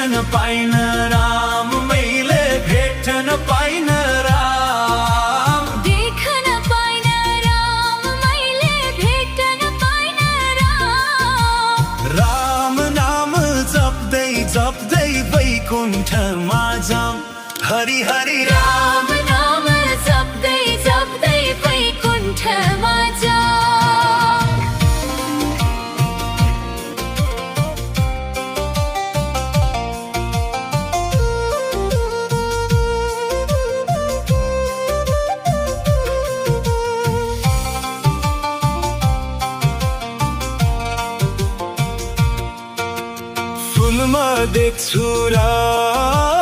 भेट्न पाइन राम, मैले भेट्न पाइन राम, देख्न पाइन राम, मैले भेट्न पाइन राम। राम नाम जप्दै जप्दै वैकुण्ठमा जाम, हरि हरि राम राम नाम जप्दै जप्दै वैकुण्ठमा जाम। फुलमा देख्छु राम,